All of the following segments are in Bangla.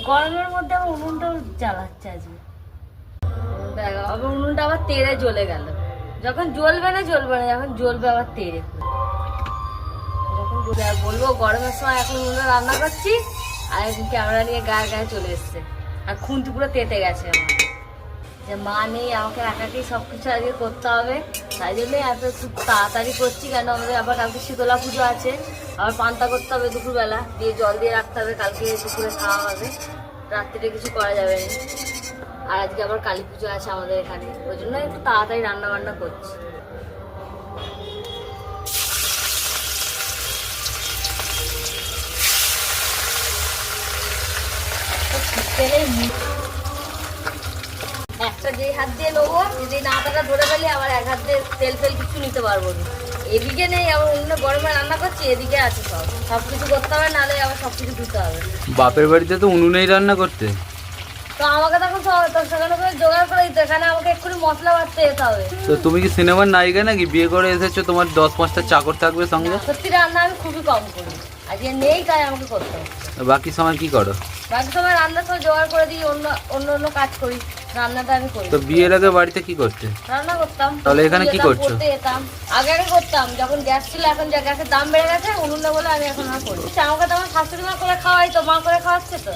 গরমের মধ্যে আবার উনুনটাও জ্বালাচ্ছে আজকে। আবার উনুনটা আবার তেড়ে জ্বলে গেল। যখন জ্বলবে না যখন জ্বলবে আবার তেড়ে। যখন বলবো গরমের সময় এখন উনুনে রান্না করছি, আর এখন ক্যামেরা নিয়ে গায়ে গায়ে চলে এসছে, আর খুন্তি পুরো তেতে গেছে আমার। যে মা নেই, আমাকে একাকেই সবকিছু আজকে করতে হবে, তাই জন্যই এত খুব তাড়াতাড়ি করছি। কেন আমাদের আবার কালকে শীতলা পুজো আছে, আবার পান্তা করতে হবে দুপুরবেলা, দিয়ে জল দিয়ে রাখতে হবে, কালকে দুপুরে খাওয়া হবে, রাত্রিরে কিছু করা যাবে না। আর আজকে আবার কালী পুজো আছে আমাদের এখানে, ওই জন্য একটু তাড়াতাড়ি রান্না বান্না করছি। একটা যে হাত দিয়ে নেবো, যদি নাটাটা ধরে ফেলি আবার এক হাত দিয়ে তেল ফেল কিছু নিতে পারবো না। এদিকে নেই, আবার অন্য গরমে রান্না করছি, এদিকে আছে সবকিছু করতে হবে, নাহলে আবার সবকিছু ধুতে হবে। বাপের বাড়িতে তো উনুনেই রান্না করতে, তো আমাকে তখন সেখানে করে জোগাড় করে দিতে, এখানে আমাকে এক্ষুনি মশলা বাটতে যেতে হবে। তো তুমি কি সিনেমার নায়িকা নাকি? বিয়ে করে এসেছো, তোমার 10-5টা চাকর থাকবে সঙ্গে? সত্যি রান্না আমি খুবই কম করি, আজকে নেই তাই আমাকে করতে হবে। বাকি সময় কি করো? বাকি সময় রান্নার সময় জোগাড় করে দিই, অন্য কাজ করি, রান্নাটা আমি করি। তো বিয়ের আগে বাড়িতে কি করতে? রান্না করতাম। তাহলে এখানে কি করছো? করতে যেতাম, আগে করতাম যখন গ্যাস ছিল, এখন যা গ্যাসের দাম বেড়ে গেছে উনুনে বলে আমি এখন আর করি। আমাকে তো আমার শাশুড়ি মা করে খাওয়াই, তো মা করে খাওয়াচ্ছে, তো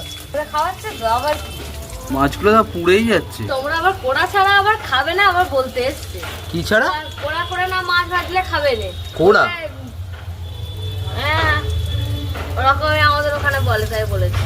খাওয়াচ্ছে তো। আবার মাছগুলো তো পুড়েই যাচ্ছে। তোমরা আবার কোড়া ছাড়া আবার খাবে না, আবার বলতে এসছে কি ছাড়া? কোড়া করে না মাছ ভাজলে খাবে না। কোড়া? হ্যাঁ, ওরকমই আমাদের ওখানে বলে, তাই বলেছে।